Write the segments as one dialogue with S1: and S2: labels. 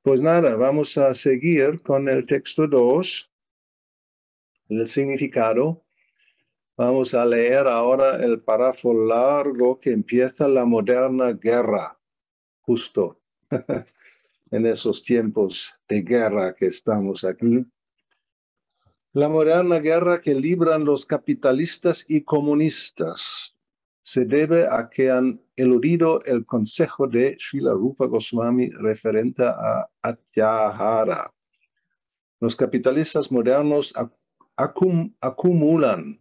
S1: Pues nada, vamos a seguir con el texto 2, el significado. Vamos a leer ahora el párrafo largo que empieza la moderna guerra, justo en esos tiempos de guerra que estamos aquí. La moderna guerra que libran los capitalistas y comunistas se debe a que han eludido el consejo de Srila Rupa Goswami referente a Atyahara. Los capitalistas modernos acumulan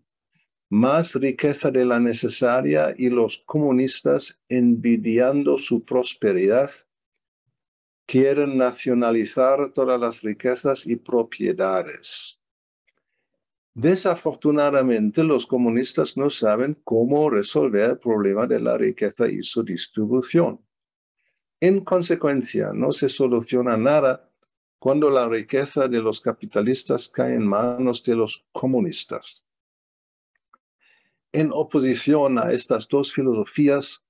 S1: más riqueza de la necesaria y los comunistas, envidiando su prosperidad, quieren nacionalizar todas las riquezas y propiedades. Desafortunadamente, los comunistas no saben cómo resolver el problema de la riqueza y su distribución. En consecuencia, no se soluciona nada cuando la riqueza de los capitalistas cae en manos de los comunistas. En oposición a estas dos filosofías,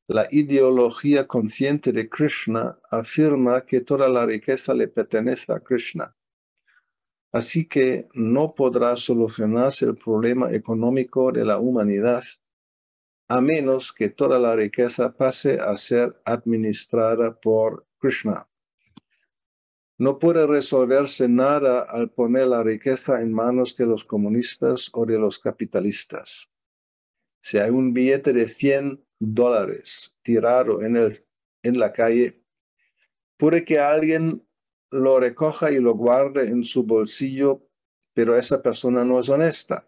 S1: la ideología consciente de Krishna afirma que toda la riqueza le pertenece a Krishna. Así que no podrá solucionarse el problema económico de la humanidad a menos que toda la riqueza pase a ser administrada por Krishna. No puede resolverse nada al poner la riqueza en manos de los comunistas o de los capitalistas. Si hay un billete de $100 tirado en la calle, puede que alguien lo recoja y lo guarde en su bolsillo, pero esa persona no es honesta.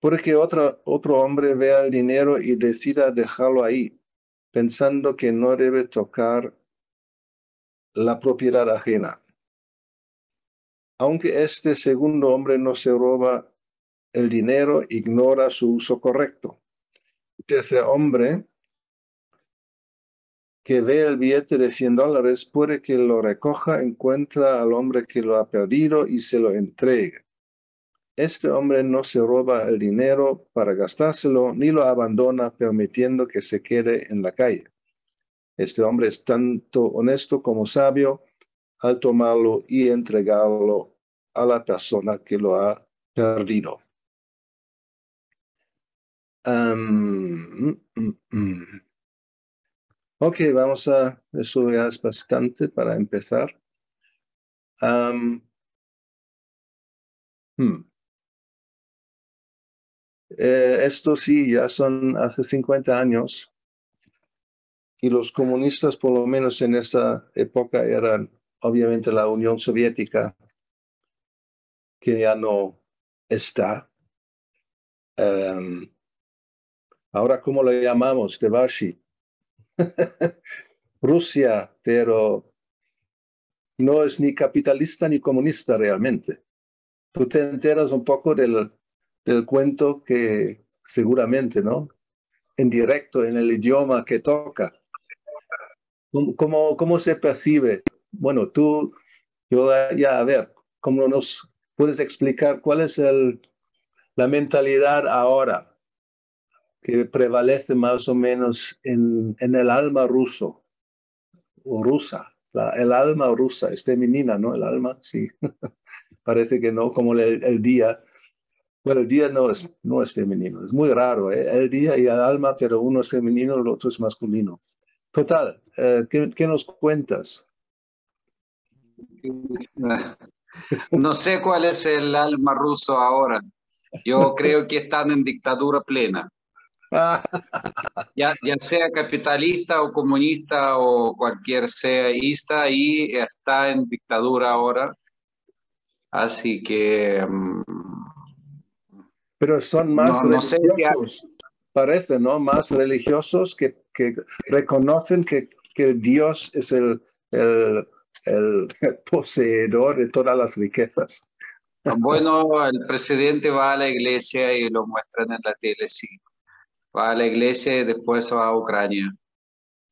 S1: Puede que otro hombre vea el dinero y decida dejarlo ahí, pensando que no debe tocar la propiedad ajena. Aunque este segundo hombre no se roba el dinero, ignora su uso correcto. Ese hombre que ve el billete de $100 puede que lo recoja, encuentra al hombre que lo ha perdido y se lo entregue. Este hombre no se roba el dinero para gastárselo ni lo abandona permitiendo que se quede en la calle. Este hombre es tanto honesto como sabio al tomarlo y entregarlo a la persona que lo ha perdido. Ok, eso ya es bastante para empezar. Esto sí, ya son hace 50 años y los comunistas, por lo menos en esta época, eran obviamente la Unión Soviética, que ya no está. Ahora, ¿cómo lo llamamos? Devashi. Rusia, pero no es ni capitalista ni comunista realmente. Tú te enteras un poco del cuento que seguramente, ¿no? En directo, en el idioma que toca. ¿Cómo se percibe? Bueno, yo ya, a ver, ¿cómo nos puedes explicar cuál es la mentalidad ahora que prevalece más o menos en el alma ruso o rusa? El alma rusa es femenina, ¿no? El alma, sí. Parece que no, como el día. Bueno, el día no es femenino, es muy raro, ¿eh? El día y el alma, pero uno es femenino, el otro es masculino. Total, ¿qué nos cuentas?
S2: No sé cuál es el alma ruso ahora. Yo creo que están en dictadura plena. Ya sea capitalista o comunista o cualquier seaísta, ahí está en dictadura ahora. Así que
S1: Pero son más
S2: no sé si
S1: religiosos, parece, ¿no? Más religiosos que reconocen que Dios es el poseedor de todas las riquezas.
S2: bueno, el presidente va a la iglesia y lo muestran en la tele, sí. Va a la iglesia y después va a Ucrania,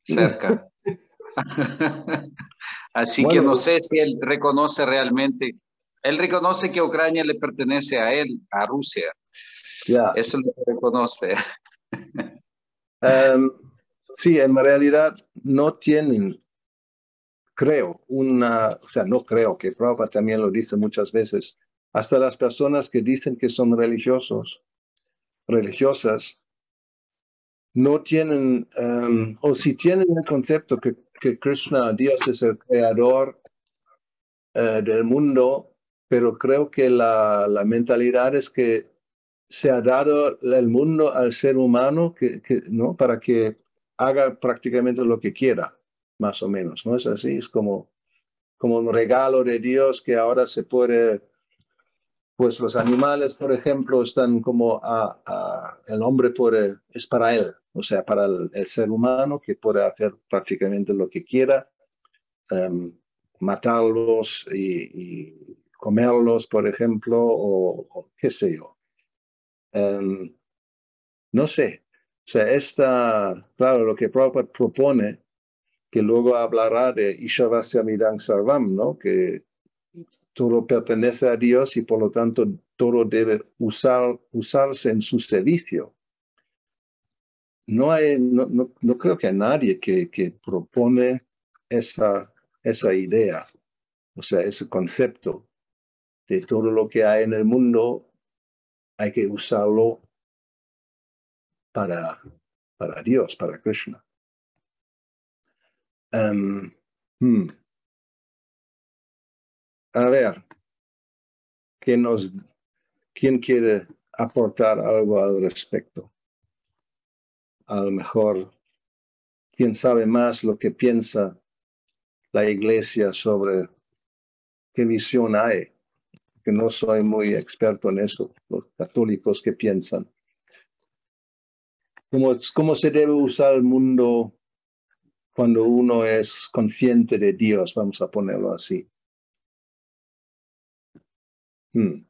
S2: cerca. Así que
S1: Bueno,
S2: no sé si él reconoce realmente, él reconoce que Ucrania le pertenece a él, a Rusia.
S1: ya.
S2: Eso lo reconoce.
S1: Sí, en realidad no tienen creo, o sea, no creo, que Prabhupada también lo dice muchas veces, hasta las personas que dicen que son religiosas, no tienen, o si tienen el concepto que Krishna, Dios, es el creador del mundo, pero creo que la mentalidad es que se ha dado el mundo al ser humano ¿no? Para que haga prácticamente lo que quiera, más o menos, ¿no es así? Es como un regalo de Dios que ahora se puede, pues los animales, por ejemplo, están como el hombre es para él, o sea, para el ser humano que puede hacer prácticamente lo que quiera, matarlos y comerlos, por ejemplo, o qué sé yo. No sé. O sea, claro, lo que Prabhupada propone, que luego hablará de Ishavasya Midang Sarvam, ¿no? Que todo pertenece a Dios y por lo tanto todo debe usarse en su servicio. No creo que hay nadie que propone esa idea, o sea, ese concepto de todo lo que hay en el mundo hay que usarlo para Dios, para Krishna. A ver, ¿quién quiere aportar algo al respecto? A lo mejor, ¿quién sabe más lo que piensa la iglesia sobre qué visión hay? Que no soy muy experto en eso, los católicos que piensan. ¿Cómo se debe usar el mundo cuando uno es consciente de Dios? Vamos a ponerlo así. O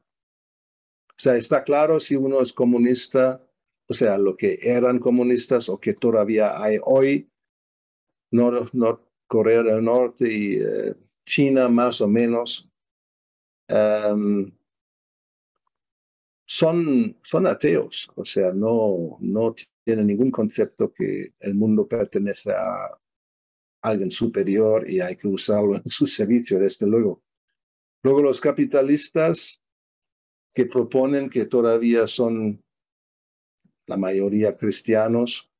S1: sea, está claro si uno es comunista, o sea, lo que eran comunistas o que todavía hay hoy, Corea del Norte y China más o menos, son ateos, o sea, no tienen ningún concepto que el mundo pertenece a alguien superior y hay que usarlo en su servicio, desde luego. Luego los capitalistas que proponen que todavía son la mayoría cristianos,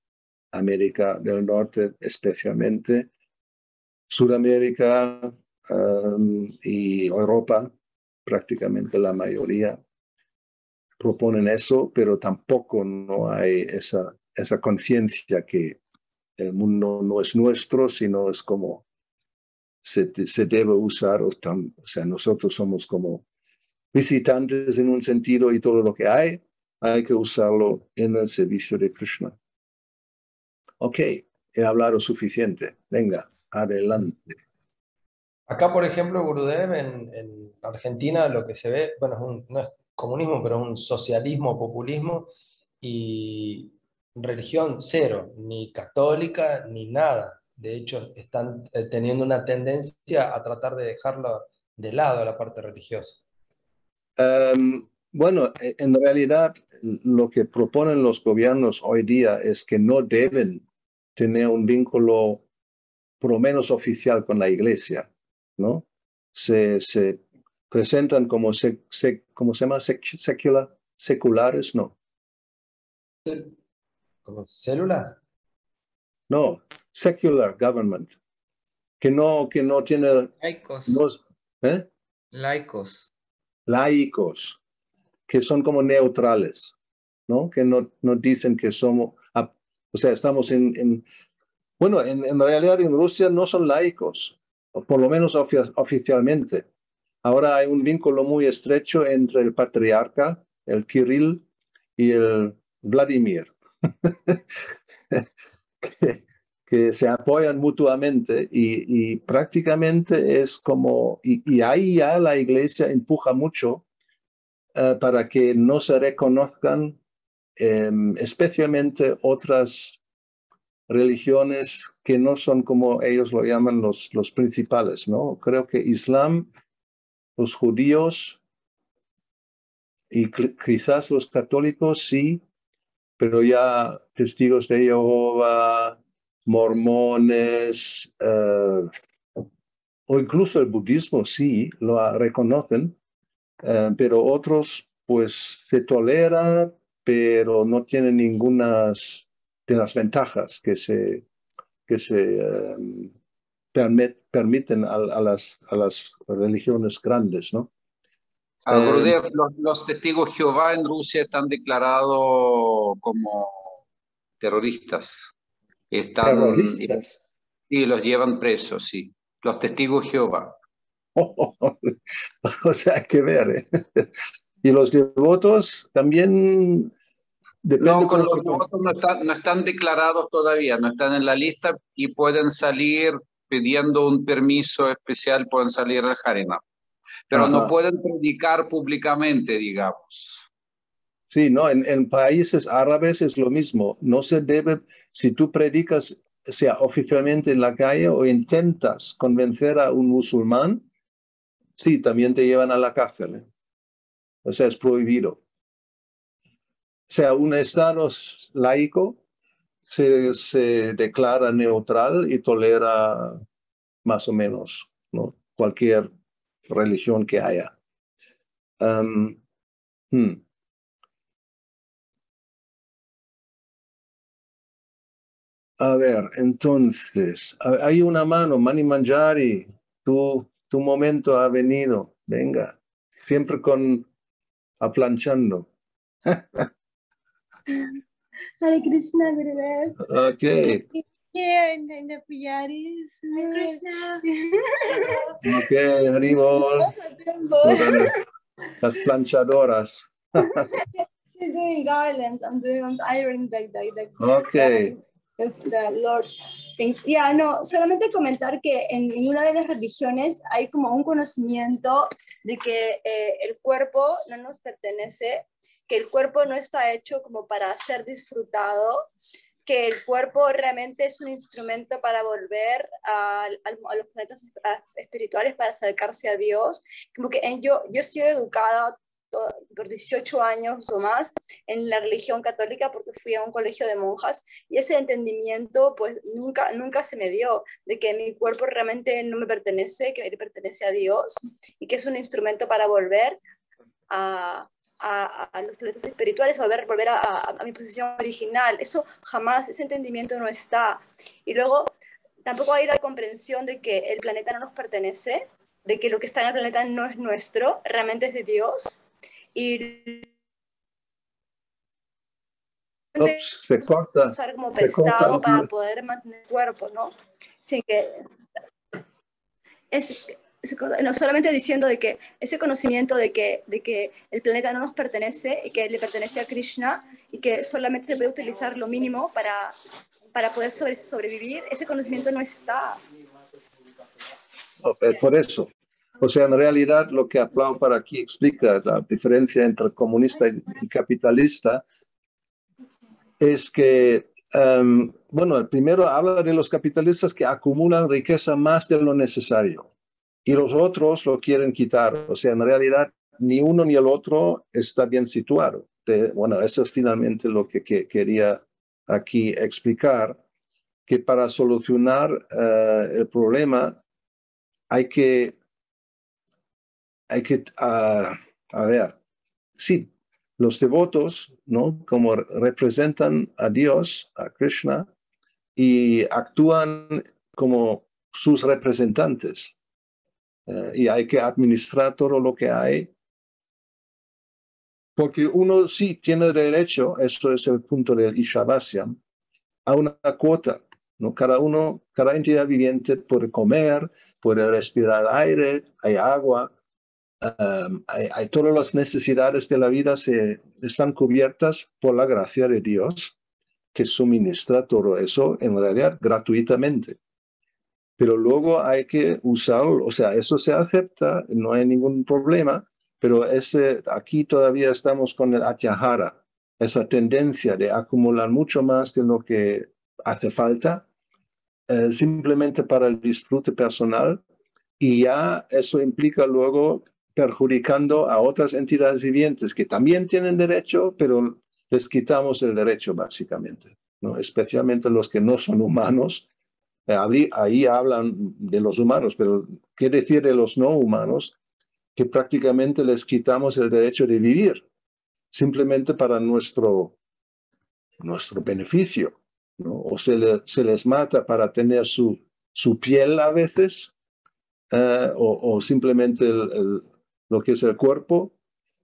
S1: América del Norte especialmente, Sudamérica y Europa, prácticamente la mayoría proponen eso, pero tampoco no hay esa conciencia que el mundo no es nuestro, sino es como se debe usar, o sea, nosotros somos como visitantes en un sentido y todo lo que hay que usarlo en el servicio de Krishna. Ok, he hablado suficiente. Venga, adelante.
S3: Acá, por ejemplo, Gurudev, en Argentina lo que se ve, bueno, no es comunismo, pero es un socialismo, populismo y religión cero, ni católica ni nada. De hecho, están teniendo una tendencia a tratar de dejarlo de lado la parte religiosa.
S1: Bueno, en realidad lo que proponen los gobiernos hoy día es que no deben tener un vínculo por lo menos oficial con la iglesia, ¿no? Se presentan como, ¿cómo se llama? Seculares, no.
S3: ¿Como células?
S1: No, secular government, que no tiene...
S4: Laicos.
S1: No, ¿eh?
S4: Laicos.
S1: Laicos, que son como neutrales, ¿no? Que no dicen que somos... o sea, estamos bueno, en realidad en Rusia no son laicos, o por lo menos oficialmente. Ahora hay un vínculo muy estrecho entre el patriarca, el Kirill, y el Vladimir, que se apoyan mutuamente y prácticamente es como, y ahí ya la iglesia empuja mucho para que no se reconozcan especialmente otras religiones que no son como ellos lo llaman los principales, ¿no? Creo que Islam, los judíos y quizás los católicos sí, pero ya testigos de Jehová, mormones, o incluso el budismo sí lo reconocen, pero otros pues se tolera, pero no tienen ninguna de las ventajas que se permiten a las religiones grandes, ¿no?
S2: Gurudev, los testigos Jehová en Rusia están declarados como terroristas. Están,
S1: Terroristas.
S2: y los llevan presos, sí. Los testigos Jehová.
S1: O sea, hay que ver, ¿eh? Y los devotos también depende
S2: No, con
S1: cómo
S2: los
S1: se...
S2: devotos no están declarados todavía, no están en la lista y pueden salir pidiendo un permiso especial, pueden salir al Harinam. Pero no
S1: Ajá.
S2: pueden predicar públicamente, digamos.
S1: Sí, no, en países árabes es lo mismo. No se debe, si tú predicas, sea oficialmente en la calle o intentas convencer a un musulmán, sí, también te llevan a la cárcel, ¿eh? O sea, es prohibido. O sea, un estado laico se declara neutral y tolera más o menos, ¿no? Cualquier religión que haya. A ver, entonces, hay una mano, Mani Manjari, tu momento ha venido, venga, siempre con aplanchando.
S4: Hare Krishna, Gurudev.
S1: Ok.
S4: Here in the Pujaris. Hare Krishna.
S1: Ok, Haribol. Las planchadoras.
S4: She's doing garlands. I'm ironing
S1: Ok.
S4: the Lord's things. Yeah, no, solamente comentar que en ninguna de las religiones hay como un conocimiento de que el cuerpo no nos pertenece, que el cuerpo no está hecho como para ser disfrutado, que el cuerpo realmente es un instrumento para volver a los planetas espirituales, para acercarse a Dios. Como que yo he sido educada por 18 años o más en la religión católica porque fui a un colegio de monjas y ese entendimiento pues nunca se me dio de que mi cuerpo realmente no me pertenece, que le pertenece a Dios y que es un instrumento para volver a los planetas espirituales, volver a mi posición original. Eso jamás, ese entendimiento no está. Y luego tampoco hay la comprensión de que el planeta no nos pertenece, de que lo que está en el planeta no es nuestro, realmente es de Dios. Y
S1: Ups, se corta.
S4: usar como prestado para poder mantener el cuerpo, ¿no? Sin que no solamente diciendo de que ese conocimiento de que el planeta no nos pertenece y que le pertenece a Krishna y que solamente se puede utilizar lo mínimo para poder sobrevivir, ese conocimiento no está.
S1: Por eso. O sea, en realidad lo que Prabhupada aquí explica, la diferencia entre comunista y capitalista, es que, bueno, el primero habla de los capitalistas que acumulan riqueza más de lo necesario y los otros lo quieren quitar. O sea, en realidad ni uno ni el otro está bien situado. Bueno, eso es finalmente lo que quería aquí explicar, que para solucionar el problema hay que a ver, sí, los devotos, ¿no? Como representan a Dios, a Krishna, y actúan como sus representantes. Y hay que administrar todo lo que hay, porque uno sí tiene derecho, eso es el punto del Ishavasya, a una cuota, ¿no? Cada entidad viviente puede comer, puede respirar aire, hay agua, hay todas las necesidades de la vida están cubiertas por la gracia de Dios, que suministra todo eso en realidad gratuitamente. Pero luego hay que usarlo, o sea, eso se acepta, no hay ningún problema, pero aquí todavía estamos con el atyahara, esa tendencia de acumular mucho más de lo que hace falta, simplemente para el disfrute personal, y ya eso implica luego perjudicando a otras entidades vivientes que también tienen derecho, pero les quitamos el derecho básicamente, ¿no? Especialmente los que no son humanos, Ahí hablan de los humanos, pero ¿qué decir de los no humanos? Que prácticamente les quitamos el derecho de vivir, simplemente para nuestro beneficio, ¿no? O se les mata para tener su piel a veces, o simplemente lo que es el cuerpo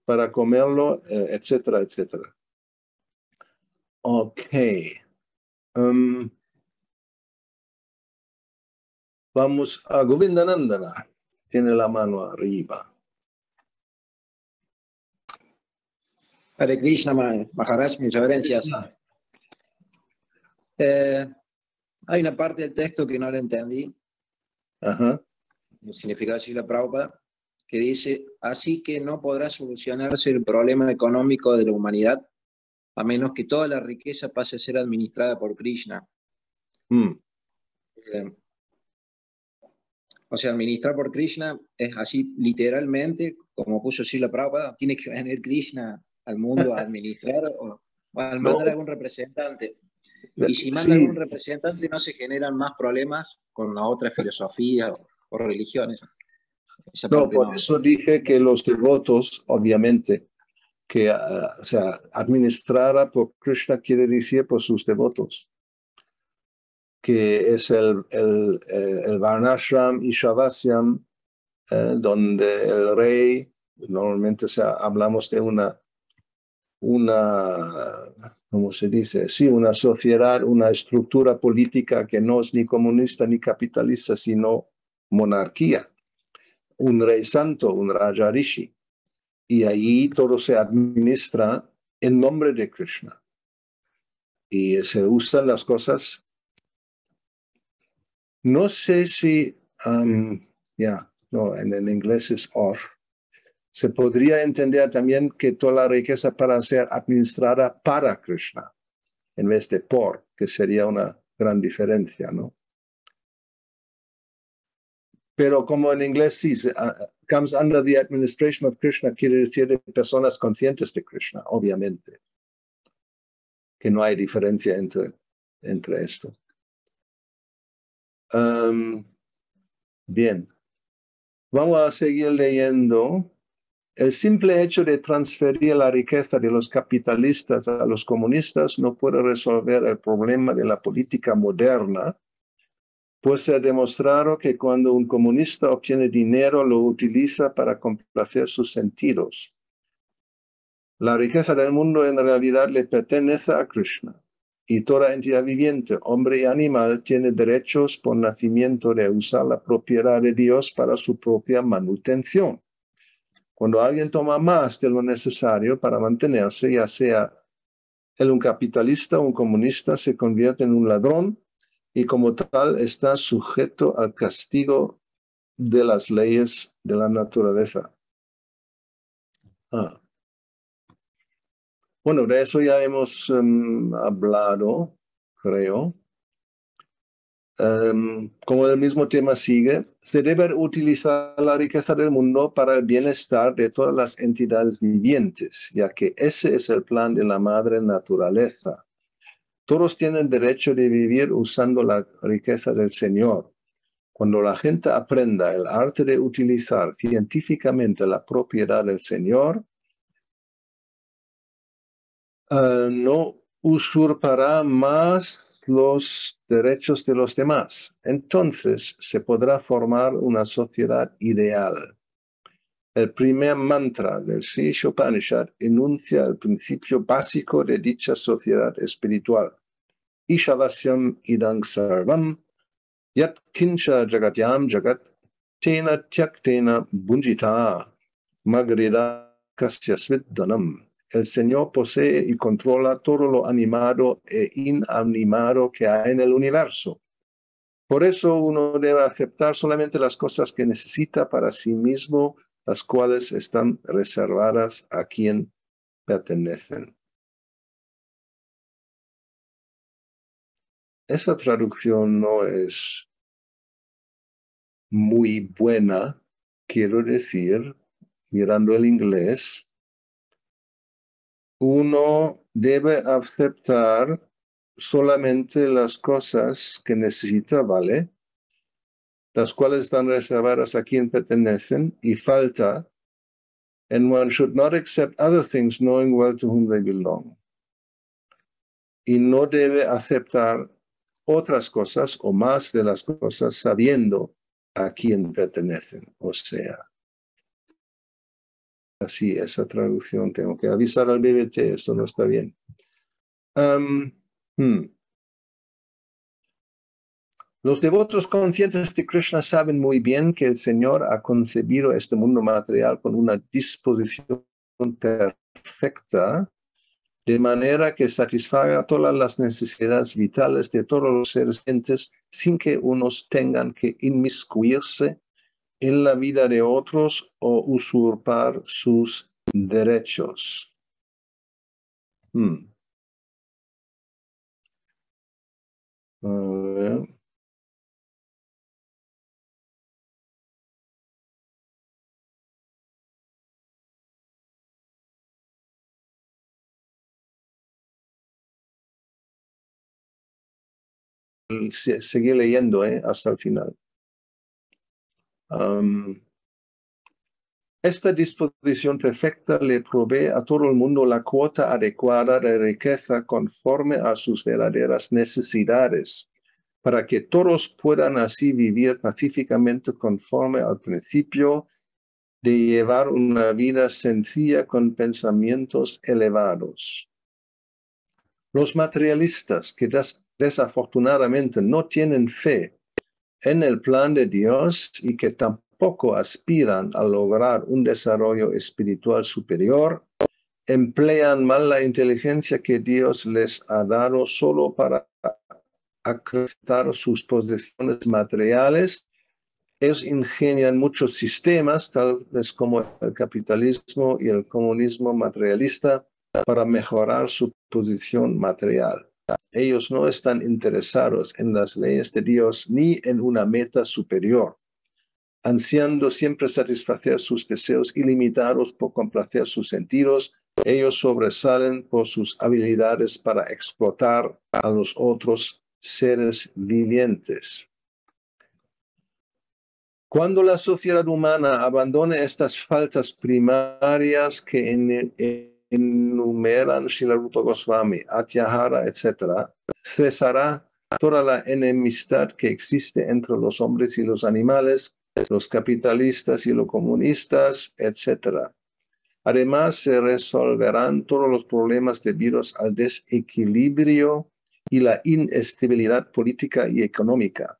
S1: para comerlo, etcétera, etcétera. Ok. Vamos a Govindanandana. Tiene la mano arriba.
S5: Hare Krishna, Maharaj, mis reverencias. Hay una parte del texto que no la entendí.
S1: Ajá.
S5: El significado de Srila Prabhupada, que dice: así que no podrá solucionarse el problema económico de la humanidad a menos que toda la riqueza pase a ser administrada por Krishna. O sea, administrar por Krishna es así literalmente, como puso Srila Prabhupada, tiene que venir Krishna al mundo a administrar o al mandar algún representante. Y si manda algún representante, no se generan más problemas con la otra filosofía o religiones.
S1: No, por eso dije que los devotos, obviamente, que o sea, administrada por Krishna quiere decir por sus devotos, que es el Varnashram y Shavasyam, donde el rey, normalmente hablamos de una, ¿cómo se dice? Sí, una sociedad, una estructura política que no es ni comunista ni capitalista, sino monarquía. Un rey santo, un Raja Rishi. Y ahí todo se administra en nombre de Krishna. Y se usan las cosas. No sé si, no, en inglés es off. Se podría entender también que toda la riqueza para ser administrada para Krishna, en vez de por, que sería una gran diferencia, ¿no? Pero como en inglés sí, comes under the administration of Krishna, quiere decir de personas conscientes de Krishna, obviamente. Que no hay diferencia entre esto. Bien. Vamos a seguir leyendo. El simple hecho de transferir la riqueza de los capitalistas a los comunistas no puede resolver el problema de la política moderna, pues se ha demostrado que cuando un comunista obtiene dinero, lo utiliza para complacer sus sentidos. La riqueza del mundo en realidad le pertenece a Krishna, y toda entidad viviente, hombre y animal, tiene derechos por nacimiento de usar la propiedad de Dios para su propia manutención. Cuando alguien toma más de lo necesario para mantenerse, ya sea él un capitalista o un comunista, se convierte en un ladrón y como tal está sujeto al castigo de las leyes de la naturaleza. Bueno, de eso ya hemos hablado, creo. Como el mismo tema sigue, se debe utilizar la riqueza del mundo para el bienestar de todas las entidades vivientes, ya que ese es el plan de la madre naturaleza. Todos tienen derecho de vivir usando la riqueza del Señor. Cuando la gente aprenda el arte de utilizar científicamente la propiedad del Señor, no usurpará más los derechos de los demás. Entonces se podrá formar una sociedad ideal. El primer mantra del Sri Upanishad enuncia el principio básico de dicha sociedad espiritual. Ishavasyam idang sarvam yat kincha jagatyam jagat tena tyaktena bunjita magrida kasyasvit dhanam. El Señor posee y controla todo lo animado e inanimado que hay en el universo. Por eso uno debe aceptar solamente las cosas que necesita para sí mismo, las cuales están reservadas a quien pertenecen. Esa traducción no es muy buena, quiero decir, mirando el inglés. Uno debe aceptar solamente las cosas que necesita, ¿vale? Las cuales están reservadas a quien pertenecen, y falta, and one should not accept other things knowing well to whom they belong. Y no debe aceptar otras cosas o más de las cosas sabiendo a quién pertenecen. O sea, así esa traducción. Tengo que avisar al BBT, esto no está bien. Los devotos conscientes de Krishna saben muy bien que el Señor ha concebido este mundo material con una disposición perfecta, de manera que satisfaga todas las necesidades vitales de todos los seres vivientes sin que unos tengan que inmiscuirse en la vida de otros o usurpar sus derechos. A ver. Seguir leyendo hasta el final. Esta disposición perfecta le provee a todo el mundo la cuota adecuada de riqueza conforme a sus verdaderas necesidades, para que todos puedan así vivir pacíficamente conforme al principio de llevar una vida sencilla con pensamientos elevados. Los materialistas que desafortunadamente no tienen fe en el plan de Dios y que tampoco aspiran a lograr un desarrollo espiritual superior, emplean mal la inteligencia que Dios les ha dado solo para acrecentar sus posesiones materiales. Ellos ingenian muchos sistemas, tales como el capitalismo y el comunismo materialista, para mejorar su posición material. Ellos no están interesados en las leyes de Dios ni en una meta superior, ansiando siempre satisfacer sus deseos ilimitados por complacer sus sentidos. Ellos sobresalen por sus habilidades para explotar a los otros seres vivientes. Cuando la sociedad humana abandone estas faltas primarias que enumeran Srila Rupa Goswami, Atyahara, etc., cesará toda la enemistad que existe entre los hombres y los animales, los capitalistas y los comunistas, etc. Además, se resolverán todos los problemas debidos al desequilibrio y la inestabilidad política y económica.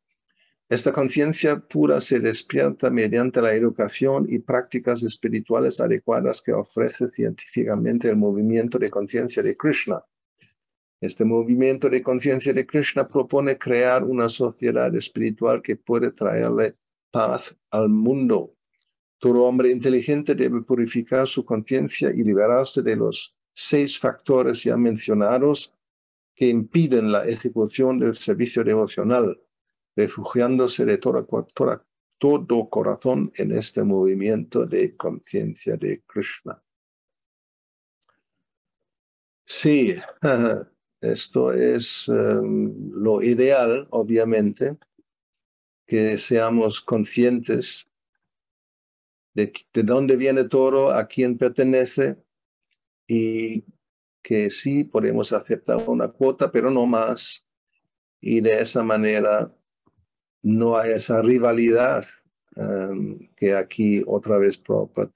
S1: Esta conciencia pura se despierta mediante la educación y prácticas espirituales adecuadas que ofrece científicamente el movimiento de conciencia de Krishna. Este movimiento de conciencia de Krishna propone crear una sociedad espiritual que puede traerle paz al mundo. Todo hombre inteligente debe purificar su conciencia y liberarse de los 6 factores ya mencionados que impiden la ejecución del servicio devocional, refugiándose de todo corazón en este movimiento de conciencia de Krishna. Sí, esto es lo ideal, obviamente, que seamos conscientes de dónde viene todo, a quién pertenece, y que sí podemos aceptar una cuota, pero no más, y de esa manera no hay esa rivalidad que aquí otra vez Prabhupada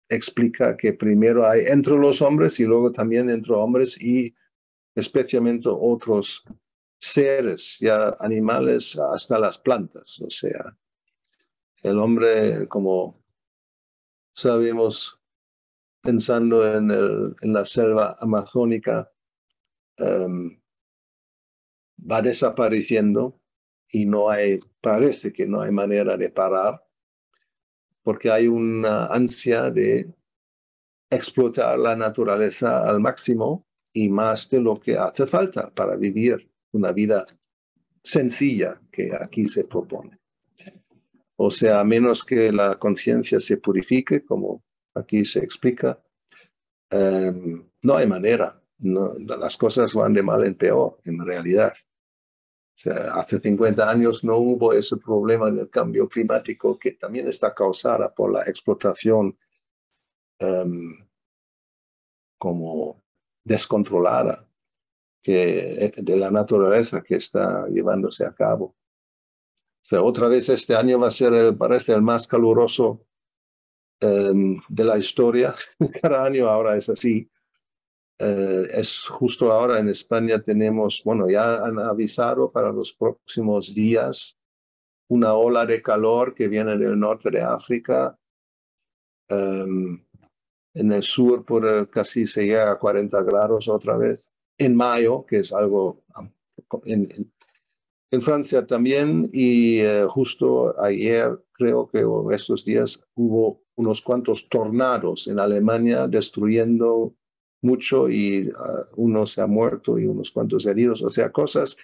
S1: explica que primero hay entre los hombres y luego también entre hombres y especialmente otros seres, ya animales hasta las plantas. O sea, el hombre, como sabemos, pensando en la selva amazónica, va desapareciendo y parece que no hay manera de parar, porque hay una ansia de explotar la naturaleza al máximo y más de lo que hace falta para vivir una vida sencilla que aquí se propone. O sea, a menos que la conciencia se purifique, como aquí se explica, no hay manera las cosas van de mal en peor, en realidad. O sea, hace 50 años no hubo ese problema del cambio climático que también está causada por la explotación como descontrolada de la naturaleza que está llevándose a cabo. O sea, otra vez este año va a ser, parece, el más caluroso de la historia. Cada año ahora es así. Es justo ahora en España tenemos, bueno, ya han avisado para los próximos días una ola de calor que viene del norte de África. En el sur casi se llega a 40 grados otra vez. En mayo, que es algo en Francia también, y justo ayer, creo que estos días, hubo unos cuantos tornados en Alemania destruyendo mucho y uno se ha muerto y unos cuantos heridos. O sea, cosas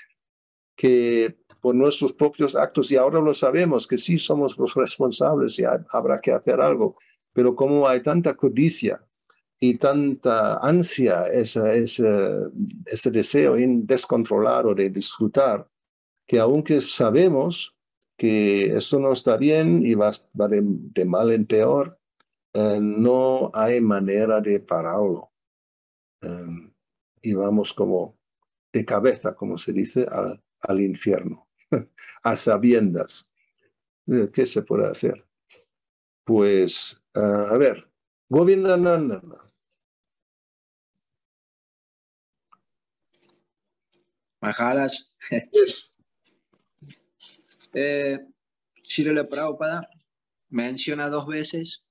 S1: que por nuestros propios actos, y ahora lo sabemos, que sí somos los responsables y habrá que hacer algo, pero como hay tanta codicia y tanta ansia, ese deseo descontrolado de disfrutar, que aunque sabemos que esto no está bien y va de mal en peor, no hay manera de pararlo. Y vamos como de cabeza, como se dice, al infierno, a sabiendas. ¿Qué se puede hacer? Pues, a ver, Govindana.
S5: Maharaj. Srila Prabhupada menciona 2 veces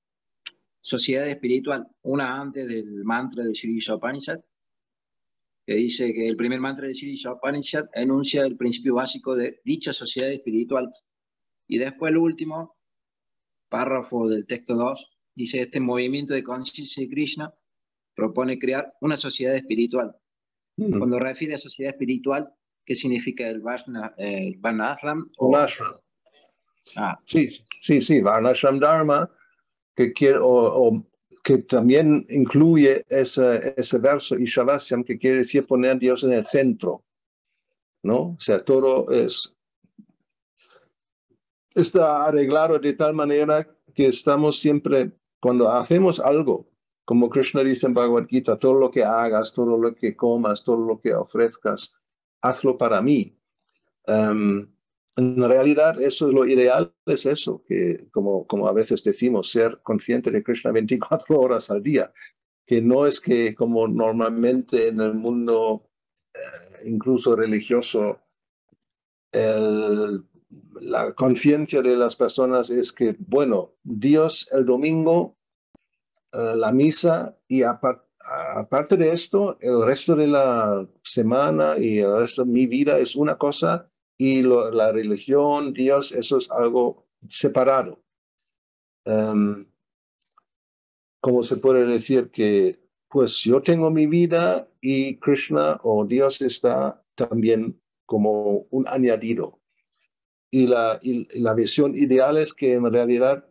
S5: sociedad espiritual, una antes del mantra de Sri Upanishad, que dice que el primer mantra de Sri Upanishad enuncia el principio básico de dicha sociedad espiritual, y después el último párrafo del texto 2 dice: este movimiento de conciencia de Krishna propone crear una sociedad espiritual. Cuando refiere a sociedad espiritual, ¿qué significa el Varnashram?
S1: Varnashram. Sí, Varnashram Dharma, que que también incluye ese verso Ishavasam, que quiere decir poner a Dios en el centro, ¿no? O sea, todo está arreglado de tal manera que estamos siempre, cuando hacemos algo, como Krishna dice en Bhagavad Gita, todo lo que hagas, todo lo que comas, todo lo que ofrezcas, hazlo para mí. En realidad, eso es lo ideal, es eso, que como a veces decimos, ser consciente de Krishna 24 horas al día, que no es que como normalmente en el mundo, incluso religioso, la conciencia de las personas es que, bueno, Dios el domingo, la misa, y aparte de esto, el resto de la semana y el resto de mi vida es una cosa, y la religión, Dios, eso es algo separado. ¿Cómo se puede decir que, pues yo tengo mi vida y Krishna o Dios está también como un añadido? Y la visión ideal es que en realidad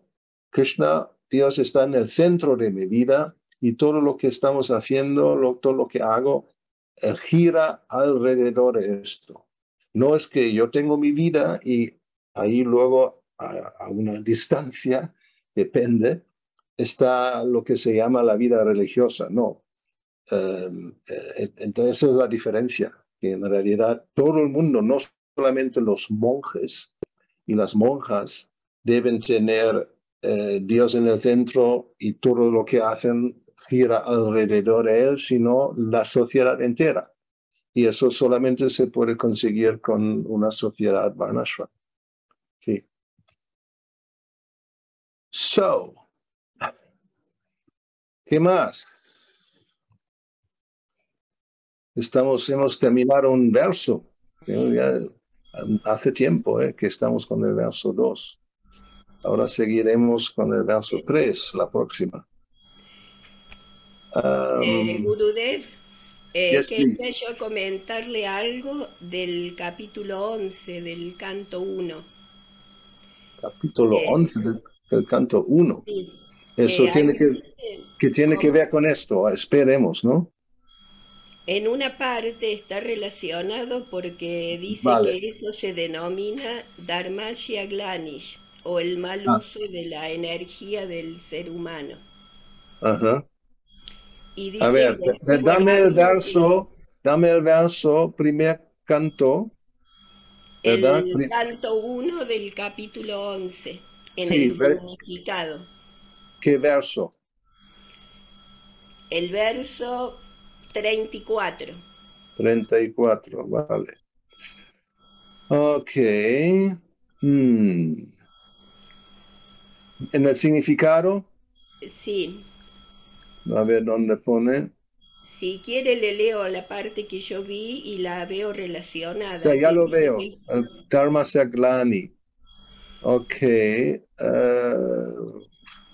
S1: Krishna, Dios, está en el centro de mi vida, y todo lo que estamos haciendo, todo lo que hago, gira alrededor de esto. No es que yo tengo mi vida y ahí luego a una distancia, depende, está lo que se llama la vida religiosa. No. Entonces esa es la diferencia, que en realidad todo el mundo, no solamente los monjes y las monjas, deben tener Dios en el centro y todo lo que hacen gira alrededor de él, sino la sociedad entera. Y eso solamente se puede conseguir con una sociedad Varnashram. Sí. ¿Qué más? Hemos terminado un verso. Ya hace tiempo que estamos con el verso 2. Ahora seguiremos con el verso 3, la próxima.
S6: Gurudev,
S1: yes,
S6: quería yo comentarle algo del capítulo 11 del canto 1.
S1: Capítulo 11 del canto 1. Sí, eso tiene que ver con esto, esperemos, ¿no?
S6: En una parte está relacionado porque dice
S1: Vale.
S6: que eso se denomina Dharmasya Glanish, o el mal
S1: Ah.
S6: uso de la energía del ser humano.
S1: Ajá.
S6: Y
S1: A
S6: dice
S1: ver,
S6: después
S1: dame
S6: guardando
S1: el verso, primer canto, ¿verdad?
S6: el canto 1 del capítulo 11, en
S1: Sí,
S6: el significado.
S1: ¿qué verso?
S6: El verso 34.
S1: 34, vale. Ok. En el significado,
S6: Sí,
S1: a ver dónde pone.
S6: si quiere le leo la parte que yo vi y la veo relacionada,
S1: Ya
S6: que
S1: lo
S6: dice
S1: veo.
S6: que
S1: El Dharmasya Glani. Ok.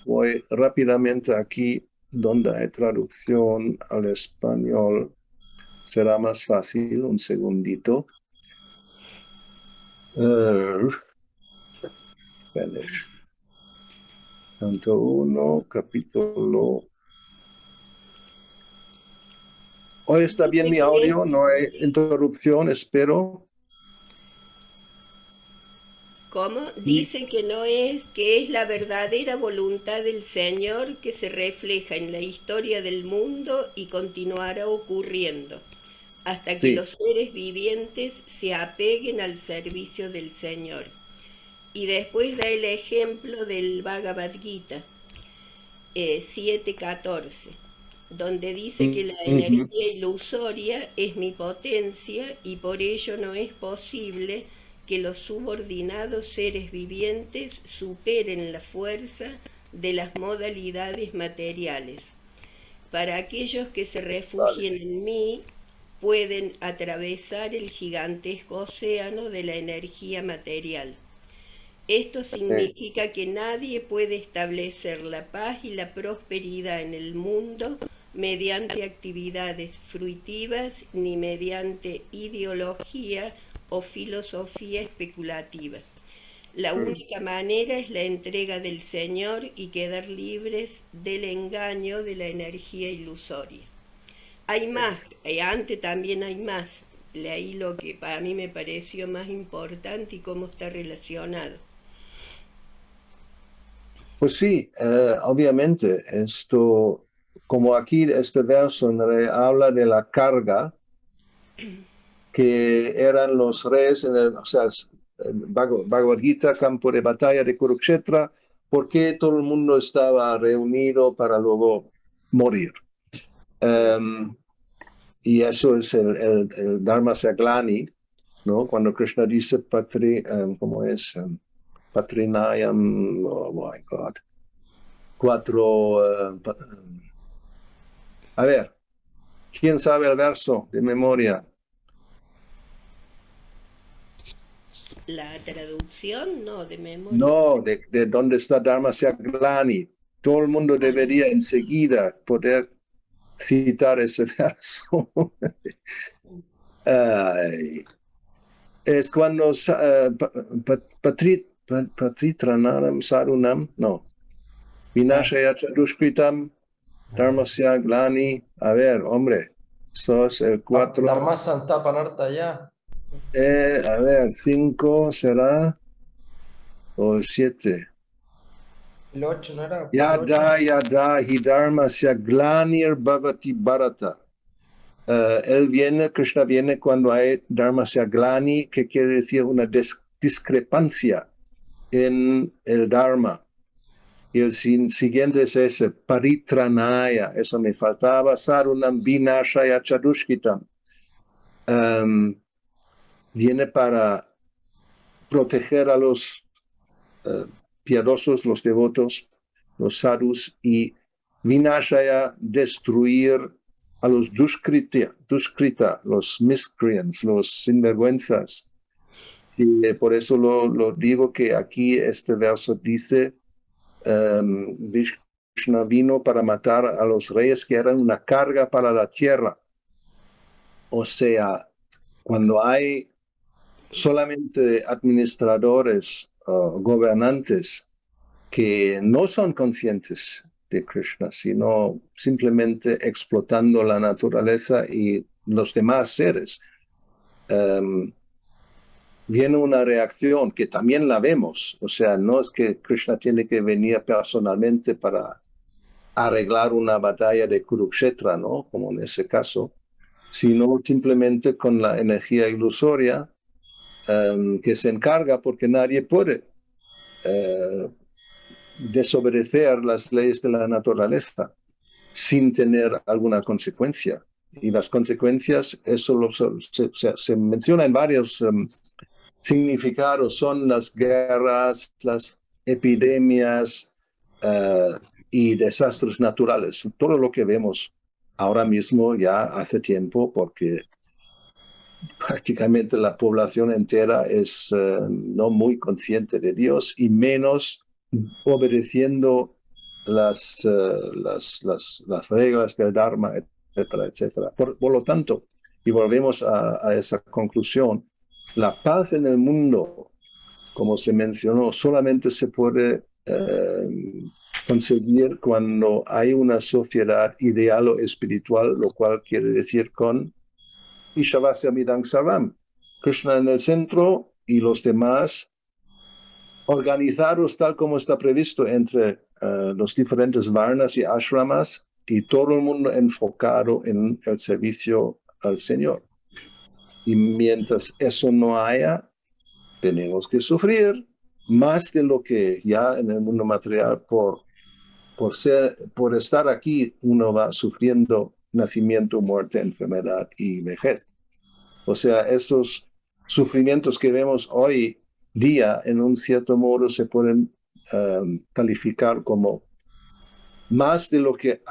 S1: Voy rápidamente aquí donde hay traducción al español. Será más fácil, un segundito. Spanish. Canto 1, capítulo. Hoy está bien
S6: dice
S1: mi
S6: que
S1: audio, no hay interrupción, espero.
S6: ¿cómo?
S1: Y-
S6: Dice que no es, que es la verdadera voluntad del Señor que se refleja en la historia del mundo y continuará ocurriendo hasta que
S1: Sí.
S6: los seres vivientes se apeguen al servicio del Señor. Y después da el ejemplo del Bhagavad Gita 7:14, donde dice que la
S1: Ujú.
S6: energía ilusoria es mi potencia y por ello no es posible que los subordinados seres vivientes superen la fuerza de las modalidades materiales. Para aquellos que se refugien en mí, pueden atravesar el gigantesco océano de la energía material. Esto significa que nadie puede establecer la paz y la prosperidad en el mundo mediante actividades fruitivas ni mediante ideología o filosofía especulativa. La única manera es la entrega del Señor y quedar libres del engaño de la energía ilusoria. Hay más, antes también hay más. Leí lo que para mí me pareció más importante y cómo está relacionado.
S1: Pues sí, obviamente, esto, como aquí este verso habla de la carga que eran los reyes en el, o sea, Bhagavad Gita, campo de batalla de Kurukshetra, ¿por qué todo el mundo estaba reunido para luego morir? Y eso es el Dharmasya Glani, ¿no? Cuando Krishna dice ¿cómo es? Patrinayam, oh my God. A ver, ¿quién sabe el verso de memoria?
S6: La traducción, no, de memoria.
S1: No, de dónde está Dharmasya Glani. Todo el mundo debería enseguida poder citar ese verso. Es cuando Patritranaram Sarunam, no. Vinashaya Chadushkritam, Dharmasya Glani. A ver, hombre, sos el 4.
S3: Dharma Santa Panarta ya.
S1: A ver, 5 será, o el 7.
S3: El 8 no era.
S1: Yada Hidharmasya Glanir Bhavati Bharata. Krishna viene cuando hay Dharmasya Glani, que quiere decir una discrepancia en el Dharma. Y el siguiente es ese, Paritranaya, eso me faltaba, Sarunam Vinashaya Chadushkitam. Viene para proteger a los piadosos, los devotos, los sadhus, y Vinashaya, destruir a los dushkrita, los miscreants, los sinvergüenzas. Y por eso lo digo que aquí este verso dice, Krishna vino para matar a los reyes que eran una carga para la tierra. O sea, cuando hay solamente administradores, gobernantes, que no son conscientes de Krishna, sino simplemente explotando la naturaleza y los demás seres, viene una reacción que también la vemos. O sea, no es que Krishna tiene que venir personalmente para arreglar una batalla de Kurukshetra, ¿no? Como en ese caso, sino simplemente con la energía ilusoria que se encarga, porque nadie puede desobedecer las leyes de la naturaleza sin tener alguna consecuencia. Y las consecuencias, eso se menciona en varios significados, son las guerras, las epidemias y desastres naturales. Todo lo que vemos ahora mismo ya hace tiempo, porque prácticamente la población entera es no muy consciente de Dios y menos obedeciendo las reglas del Dharma, etcétera, etcétera. Por lo tanto, y volvemos a esa conclusión, la paz en el mundo, como se mencionó, solamente se puede conseguir cuando hay una sociedad ideal o espiritual, lo cual quiere decir con Ishavasya Midang Sarvam, Krishna en el centro y los demás organizados tal como está previsto entre los diferentes varnas y ashramas, y todo el mundo enfocado en el servicio al Señor. Y mientras eso no haya, tenemos que sufrir más de lo que ya en el mundo material por estar aquí uno va sufriendo nacimiento, muerte, enfermedad y vejez. O sea, estos sufrimientos que vemos hoy día, en un cierto modo, se pueden calificar como más de lo que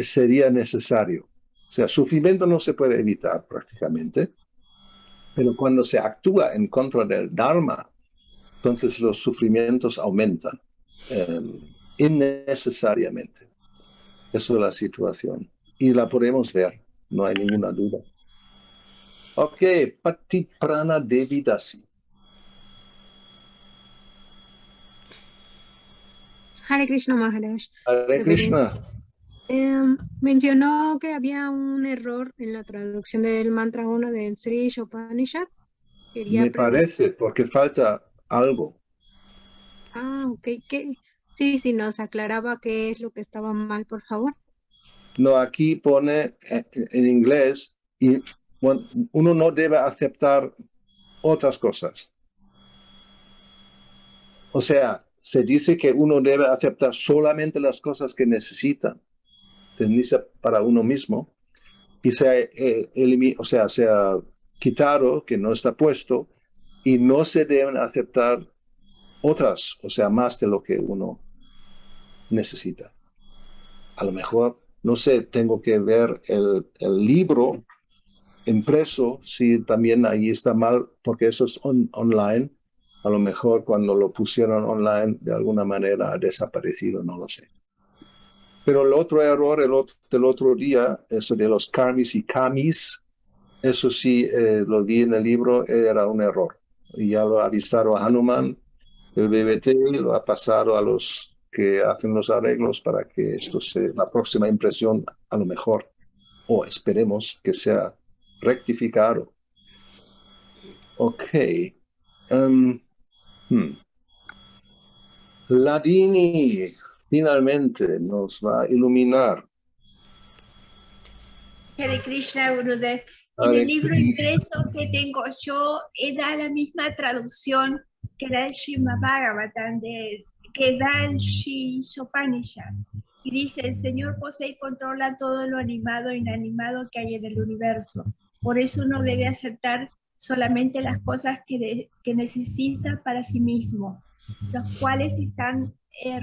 S1: sería necesario. O sea, sufrimiento no se puede evitar prácticamente, pero cuando se actúa en contra del Dharma, entonces los sufrimientos aumentan innecesariamente. Esa es la situación. Y la podemos ver, no hay ninguna duda. Ok, Patiprana Devidasi.
S7: Hare Krishna Maharaj.
S1: Hare Krishna.
S7: Mencionó que había un error en la traducción del mantra 1 del Sri Upanishad.
S1: Me parece, porque falta algo.
S7: Ah, ok. Sí, nos aclaraba qué es lo que estaba mal, por favor.
S1: No, aquí pone en inglés, y bueno, uno no debe aceptar otras cosas. O sea, se dice que uno debe aceptar solamente las cosas que necesita para uno mismo, y se ha quitado, que no está puesto, y no se deben aceptar otras, o sea, más de lo que uno necesita. A lo mejor, no sé, tengo que ver el libro impreso, si también ahí está mal, porque eso es online. A lo mejor cuando lo pusieron online, de alguna manera ha desaparecido, no lo sé. Pero el otro error del otro día, eso de los karmis y kamis, eso sí, lo vi en el libro, era un error. Y ya lo avisaron a Hanuman, el BBT, lo ha pasado a los que hacen los arreglos para que esto sea la próxima impresión, a lo mejor, o esperemos que sea rectificado. Ok. Ladini finalmente nos va a iluminar.
S8: Hare Krishna, Gurudev. En el libro impreso que tengo yo, da la misma traducción que da el Srimad Bhagavatam, que da el Sri Upanishad. Y dice, el Señor posee y controla todo lo animado e inanimado que hay en el universo. Por eso uno debe aceptar solamente las cosas que necesita para sí mismo, los cuales están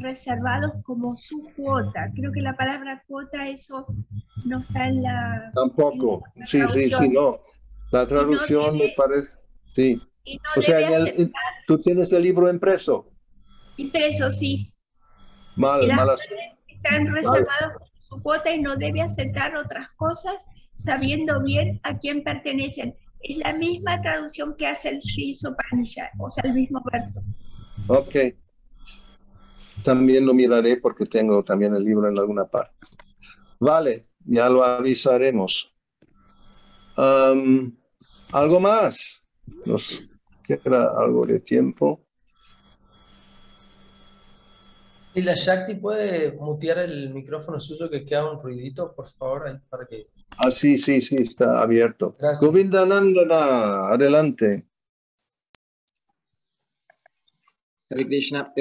S8: reservados como su cuota. Creo que la palabra cuota, eso no está en la...
S1: Tampoco, sí, no. La traducción me parece, sí.
S8: Y no
S1: o sea, ¿tú tienes el libro impreso?
S8: Impreso, sí. Están reservados por su cuota y no debe aceptar otras cosas sabiendo bien a quién pertenecen. Es la misma traducción que hace el Sri Upanishad, o sea, el mismo verso.
S1: Ok. También lo miraré porque tengo también el libro en alguna parte. Vale, ya lo avisaremos. ¿Algo más? Nos queda algo de tiempo.
S3: ¿Y la Shakti puede mutear el micrófono suyo que queda un ruidito, por favor, ahí para que...
S1: Ah, sí, está abierto.
S3: Gracias.
S1: Govindanandana, adelante.
S5: Hare Krishna.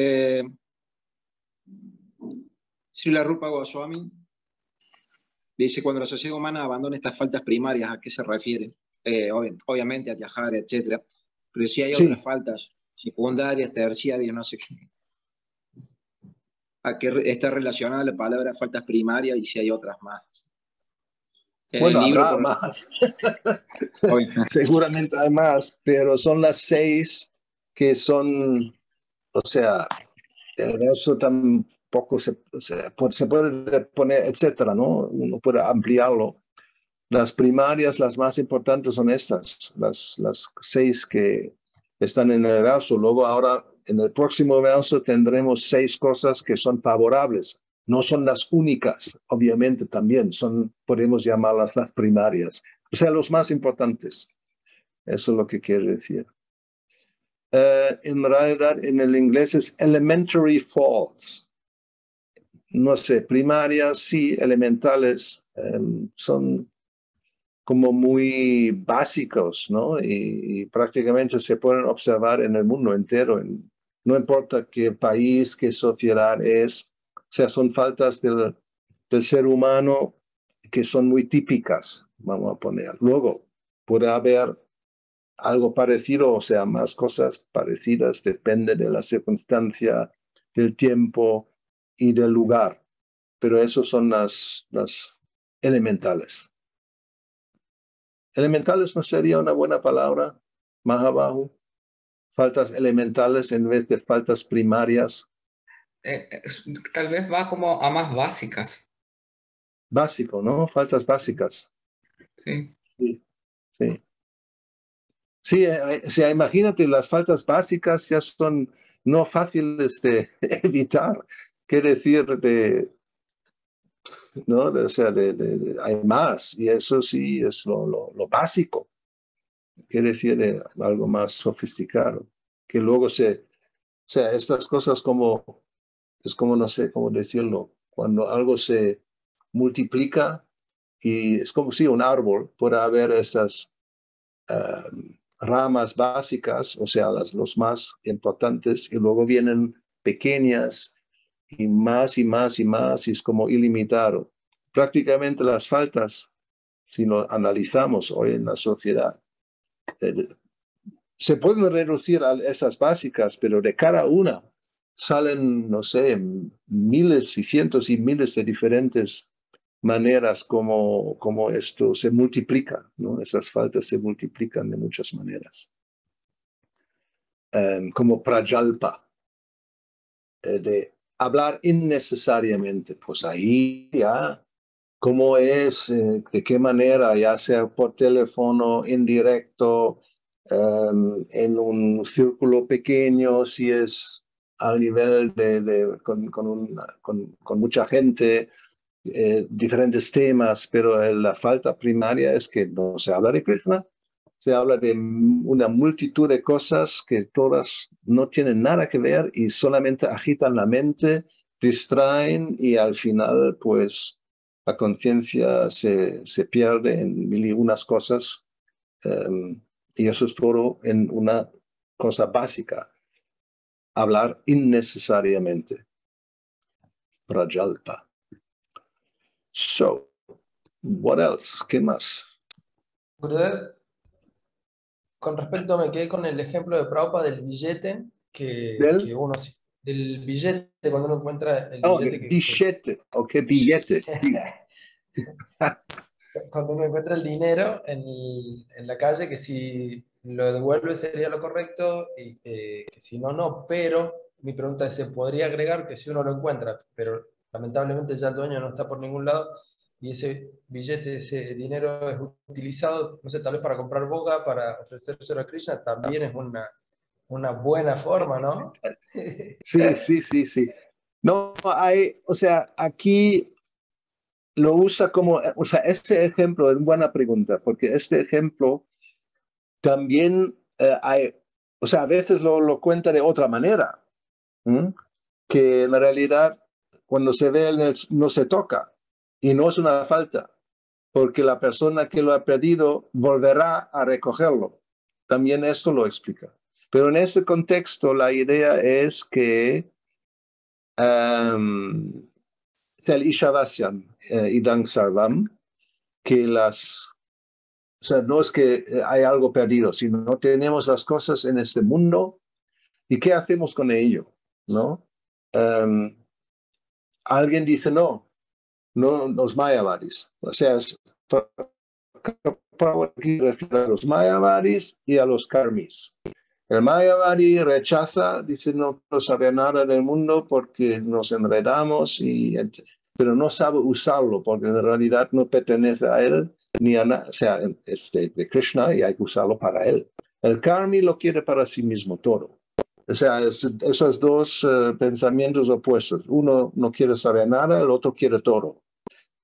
S5: Srila Rupa Goswami dice, cuando la sociedad humana abandona estas faltas primarias, ¿a qué se refiere? Obviamente a viajar, etc. Pero si hay otras faltas secundarias, terciarias, no sé qué. ¿A qué está relacionada la palabra faltas primarias y si hay otras más?
S1: Bueno, habrá más. Seguramente hay más, pero son las 6 que son, o sea, el verso tampoco se puede poner, etcétera, ¿no? Uno puede ampliarlo. Las primarias, las más importantes son estas, las 6 que están en el verso. Luego ahora, en el próximo verso tendremos 6 cosas que son favorables. No son las únicas, obviamente también, podemos llamarlas las primarias. O sea, los más importantes. Eso es lo que quiere decir. En realidad, en el inglés es elementary faults. No sé, primarias, sí, elementales, son como muy básicos, ¿no? Y prácticamente se pueden observar en el mundo entero. No importa qué país, qué sociedad es. O sea, son faltas del ser humano que son muy típicas, vamos a poner. Luego, puede haber algo parecido, o sea, más cosas parecidas, depende de la circunstancia, del tiempo y del lugar. Pero esos son las elementales. Elementales no sería una buena palabra, más abajo. Faltas elementales en vez de faltas primarias.
S9: Tal vez va como a más básicas.
S1: Básico, ¿no? Faltas básicas.
S9: Sí.
S1: Sí, imagínate, las faltas básicas ya son no fáciles de evitar. ¿Qué decir ¿no? O sea, hay más, y eso sí es lo básico. Quiere decir de algo más sofisticado, que luego o sea, estas cosas es como, no sé cómo decirlo, cuando algo se multiplica y es como si un árbol, puede haber esas ramas básicas, o sea, los más importantes, y luego vienen pequeñas y más y más y más, y es como ilimitado. Prácticamente las faltas, si lo analizamos hoy en la sociedad, se pueden reducir a esas básicas, pero de cada una salen, no sé, miles y cientos y miles de diferentes maneras como esto se multiplica, ¿no? Esas faltas se multiplican de muchas maneras. Como prajalpa, de hablar innecesariamente, pues ahí ya, cómo es, de qué manera, ya sea por teléfono, indirecto, en un círculo pequeño, si es a nivel con mucha gente, diferentes temas, pero la falta primaria es que no se habla de Krishna, se habla de una multitud de cosas que todas no tienen nada que ver y solamente agitan la mente, distraen y al final pues la conciencia se pierde en mil y unas cosas, y eso es todo en una cosa básica, hablar innecesariamente. Prajalpa. So, what else? ¿Qué más?
S3: Gurudev, con respecto, me quedé con el ejemplo de Prabhupada del billete, que uno, del billete, cuando uno encuentra el billete.
S1: Billete, ok, billete.
S3: Cuando uno encuentra el dinero en la calle, que si lo devuelve sería lo correcto, y que si no, no. Pero mi pregunta es, ¿se podría agregar que si uno lo encuentra, pero lamentablemente ya el dueño no está por ningún lado, y ese billete, ese dinero es utilizado, no sé, tal vez para comprar boga, para ofrecérselo a Krishna, también es una buena forma, ¿no?
S1: Sí. No, o sea, aquí lo usa como, o sea, este ejemplo es una buena pregunta, porque este ejemplo también hay, o sea, a veces lo cuenta de otra manera, que en realidad cuando se ve no se toca y no es una falta, porque la persona que lo ha perdido volverá a recogerlo. También esto lo explica. Pero en ese contexto la idea es que el Ishavasyan Idang Sarvam, que o sea, no es que hay algo perdido, sino tenemos las cosas en este mundo y ¿qué hacemos con ello? ¿No? Alguien dice no los mayavadis. O sea, aquí refiere a los mayavadis y a los karmis. El mayavadi rechaza, dice no quiero saber nada del mundo porque nos enredamos, pero no sabe usarlo porque en realidad no pertenece a él ni a nada. O sea, es de Krishna y hay que usarlo para él. El karmi lo quiere para sí mismo todo. O sea, esos dos pensamientos opuestos. Uno no quiere saber nada, el otro quiere todo.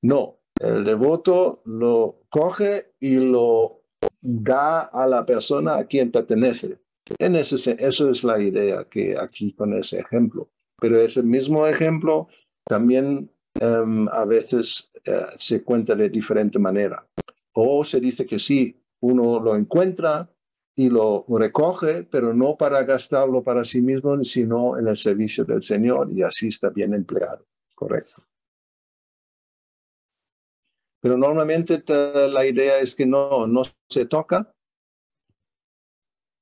S1: No, el devoto lo coge y lo da a la persona a quien pertenece. Eso es la idea que aquí con ese ejemplo. Pero ese mismo ejemplo también a veces se cuenta de diferente manera. O se dice que sí, uno lo encuentra y lo recoge, pero no para gastarlo para sí mismo, sino en el servicio del Señor, y así está bien empleado. Correcto. Pero normalmente la idea es que no se toca,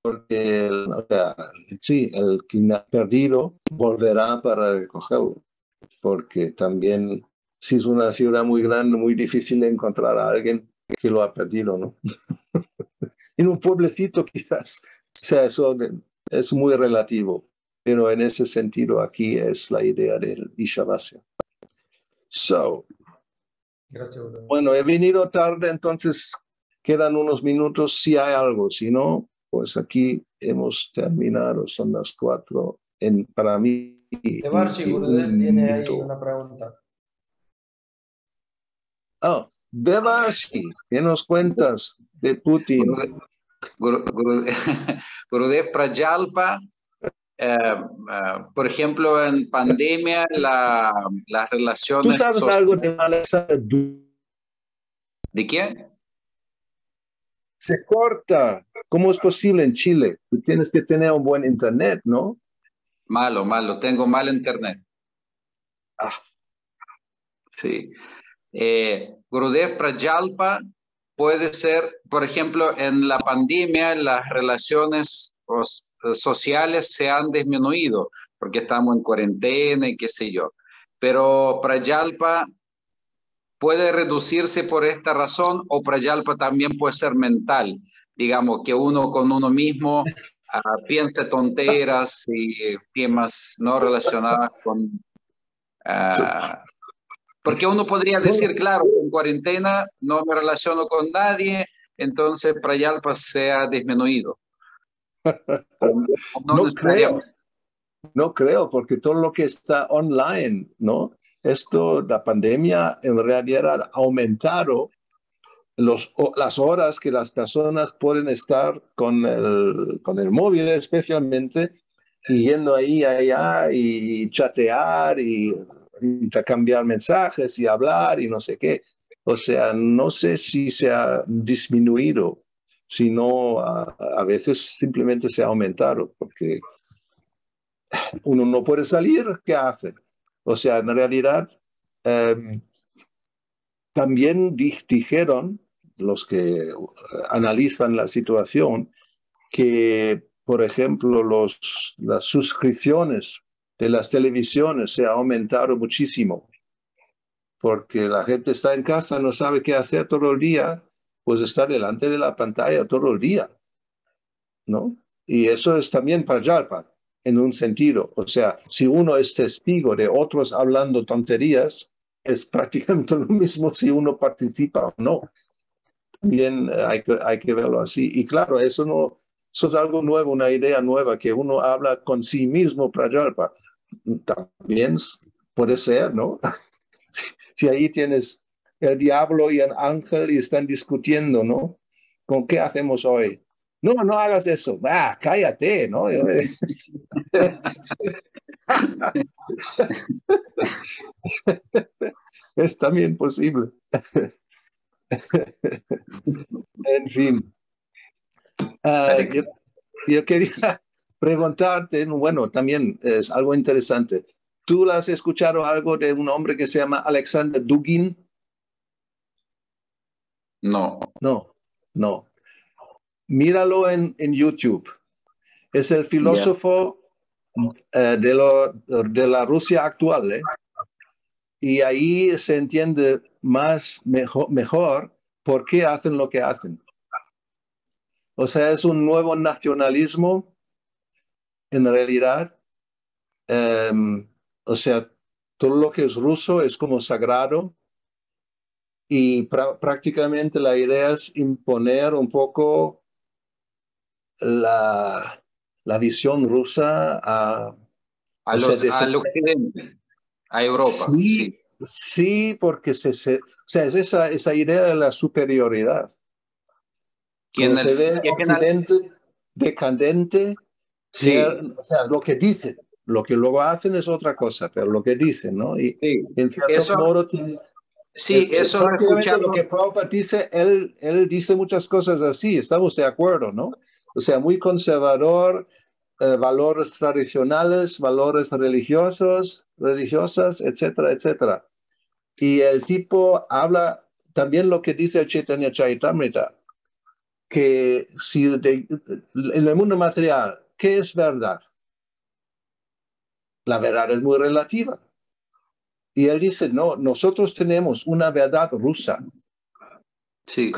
S1: porque el que ha perdido volverá para recogerlo, porque también si es una ciudad muy grande, muy difícil encontrar a alguien que lo ha perdido, ¿no? En un pueblecito quizás, o sea, eso es muy relativo, pero en ese sentido aquí es la idea del Ishavasya.
S3: Gracias, Gurudev.
S1: Bueno, he venido tarde, entonces quedan unos minutos si hay algo. Si no, pues aquí hemos terminado. Son las 4 para mí.
S3: Devarshi, Gurudev tiene ahí una pregunta.
S1: Devarshi, ¿qué nos cuentas de Putin?
S2: Gurudev Prajalpa, por ejemplo, en pandemia, las relaciones...
S1: ¿Tú sabes algo de Alexander?
S2: ¿De quién?
S1: Se corta. ¿Cómo es posible en Chile? Tú tienes que tener un buen internet, ¿no?
S2: Malo, tengo mal internet. Sí. Gurudev Prajalpa puede ser, por ejemplo, en la pandemia las relaciones sociales se han disminuido porque estamos en cuarentena y qué sé yo. Pero Prajalpa puede reducirse por esta razón, o Prajalpa también puede ser mental. Digamos que uno con uno mismo piense tonteras y temas no relacionados con... porque uno podría decir, claro, en cuarentena no me relaciono con nadie, entonces Prajalpa se ha disminuido.
S1: No creo, porque todo lo que está online, ¿no? La pandemia en realidad ha aumentado las horas que las personas pueden estar con el móvil especialmente, y yendo ahí, allá, y chatear, y intercambiar mensajes, y hablar, y no sé qué. O sea, no sé si se ha disminuido, sino a veces simplemente se ha aumentado, porque uno no puede salir, ¿qué hace? O sea, en realidad, también dijeron los que analizan la situación que, por ejemplo, las suscripciones de las televisiones se han aumentado muchísimo, porque la gente está en casa, no sabe qué hacer todo el día, pues está delante de la pantalla todo el día, ¿no? Y eso es también Prajalpa, en un sentido. O sea, si uno es testigo de otros hablando tonterías, es prácticamente lo mismo si uno participa o no. También hay que verlo así. Y claro, eso es algo nuevo, una idea nueva, que uno habla con sí mismo, Prajalpa. También puede ser, ¿no? Si ahí tienes el diablo y el ángel y están discutiendo, ¿no? ¿Con qué hacemos hoy? No, no hagas eso. Ah, cállate, ¿no? Es también posible. En fin. Yo quería preguntarte, bueno, también es algo interesante. ¿Tú has escuchado algo de un hombre que se llama Alexander Dugin?
S2: No.
S1: No, no. Míralo en YouTube. Es el filósofo de la Rusia actual, ¿eh? Y ahí se entiende mejor por qué hacen lo que hacen. O sea, es un nuevo nacionalismo, en realidad. O sea, todo lo que es ruso es como sagrado y prácticamente la idea es imponer un poco la visión rusa
S2: al occidente, a Europa.
S1: Sí, sí, porque o sea, es esa idea de la superioridad. Como se ve Occidente decadente,
S2: sí.
S1: o sea, lo que dicen, lo que luego hacen es otra cosa, pero lo que dicen, ¿no? Y
S2: sí.
S1: en cierto modo tiene...
S2: Sí, eso lo he escuchado.
S1: Lo que Prabhupada dice, él dice muchas cosas así, estamos de acuerdo, ¿no? O sea, muy conservador, valores tradicionales, valores religiosas, etcétera, etcétera. Y el tipo habla también lo que dice el Chaitanya Charitamrita, que si en el mundo material, ¿qué es verdad? La verdad es muy relativa. Y él dice, no, nosotros tenemos una verdad rusa.
S2: Sí.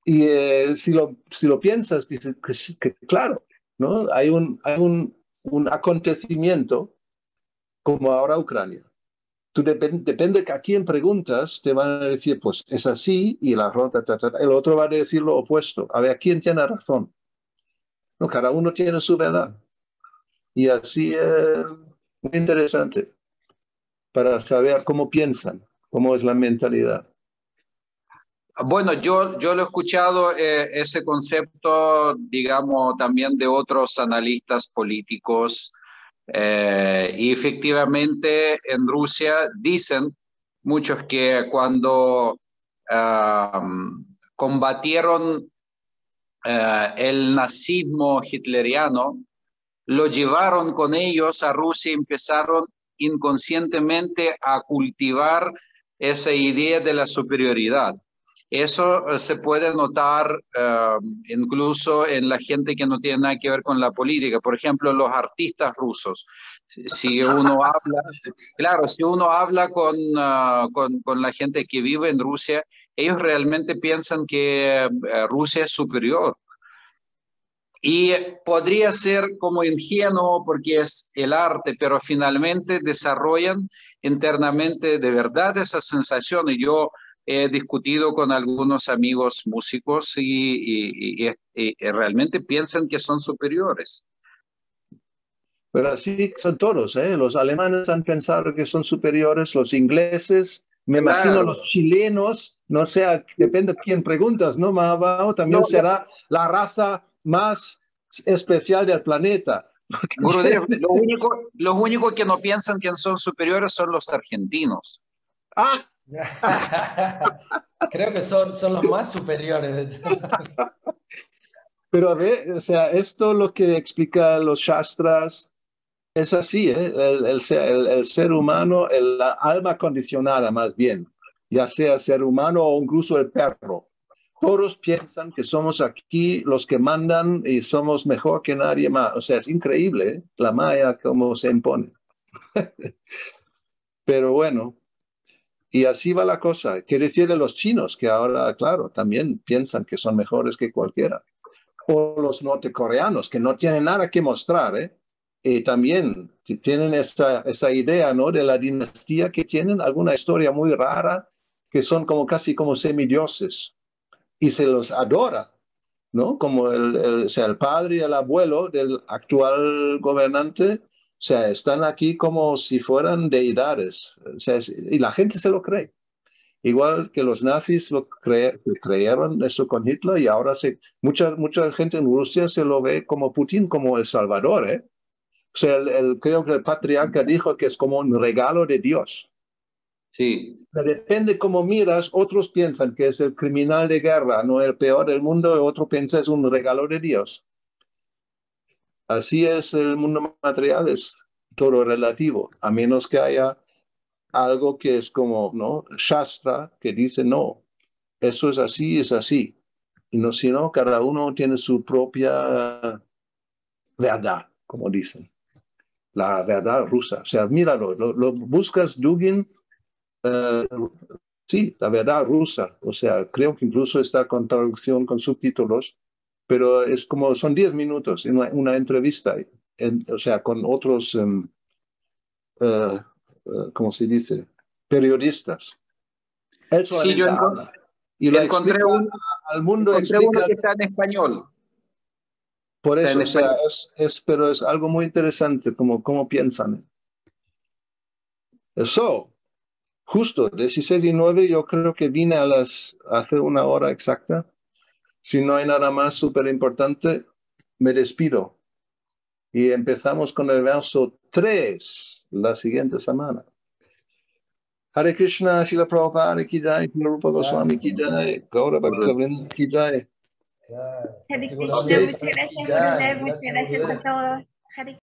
S1: Y si lo piensas, dices que claro, ¿no? Hay un acontecimiento como ahora Ucrania. Tú depende a quién preguntas, te van a decir, pues es así, y el otro va a decir lo opuesto. A ver, ¿quién tiene razón? No, cada uno tiene su verdad. Y así es muy interesante para saber cómo piensan, cómo es la mentalidad.
S2: Bueno, yo lo he escuchado ese concepto, digamos, también de otros analistas políticos. Y efectivamente en Rusia dicen muchos que cuando combatieron el nazismo hitleriano, lo llevaron con ellos a Rusia y empezaron inconscientemente a cultivar esa idea de la superioridad. Eso se puede notar incluso en la gente que no tiene nada que ver con la política. Por ejemplo, los artistas rusos. Si uno habla, claro, si uno habla con la gente que vive en Rusia, ellos realmente piensan que Rusia es superior. Y podría ser como ingenuo porque es el arte, pero finalmente desarrollan internamente de verdad esa sensación. Y yo he discutido con algunos amigos músicos y realmente piensan que son superiores.
S1: Pero así son todos, ¿eh? Los alemanes han pensado que son superiores, los ingleses, me imagino los chilenos, no sé, depende de quién preguntas, ¿no? Más abajo también será la raza más especial del planeta.
S2: Gurudev, los únicos que no piensan que son superiores son los argentinos.
S1: ¡Ah!
S3: Creo que son los más superiores.
S1: Pero a ver, o sea, esto lo que explica los Shastras es así, ¿eh? El ser humano, la alma condicionada más bien, ya sea ser humano o incluso el perro. Todos piensan que somos aquí los que mandan y somos mejor que nadie más. O sea, es increíble, ¿eh? La maya como se impone. Pero bueno, y así va la cosa. Quiere decir de los chinos, que ahora, claro, también piensan que son mejores que cualquiera. O los nortecoreanos, que no tienen nada que mostrar, ¿eh? Y también tienen esa idea, ¿no? De la dinastía que tienen, alguna historia muy rara, que son como casi como semidioses. Y se los adora, ¿no? Como o sea, el padre y el abuelo del actual gobernante sea, están aquí como si fueran deidades. O sea, y la gente se lo cree. Igual que los nazis lo creyeron eso con Hitler, y ahora mucha gente en Rusia se lo ve como Putin, como el Salvador, ¿eh? O sea, creo que el patriarca dijo que es como un regalo de Dios.
S2: Sí.
S1: Depende cómo miras, otros piensan que es el criminal de guerra, no el peor del mundo, y otro piensa es un regalo de Dios. Así es el mundo material, es todo relativo, a menos que haya algo que es como, ¿no? Shastra, que dice, no, eso es así, y no, sino cada uno tiene su propia verdad, como dicen, la verdad rusa. O sea, míralo, lo buscas, Dugin, sí, la verdad rusa. O sea, creo que incluso está con traducción, con subtítulos, pero es como, son 10 minutos en una entrevista, o sea, con otros, ¿cómo se dice? Periodistas. Él solamente habla. Y lo
S2: encontré
S1: explica al mundo.
S2: Encontré uno que está en español.
S1: Por eso, o sea, pero es algo muy interesante cómo piensan. Eso, justo, 16:09, yo creo que vine hace una hora exacta. Si no hay nada más súper importante, me despido. Y empezamos con el verso 3 la siguiente semana. Hare Krishna, Srila Prabhupada ki jai, Rupa Goswami ki jai, Gaura Bhaktivinoda ki jai.
S8: Hare Krishna, muchas gracias, Gurudev, muchas gracias a todos. Hare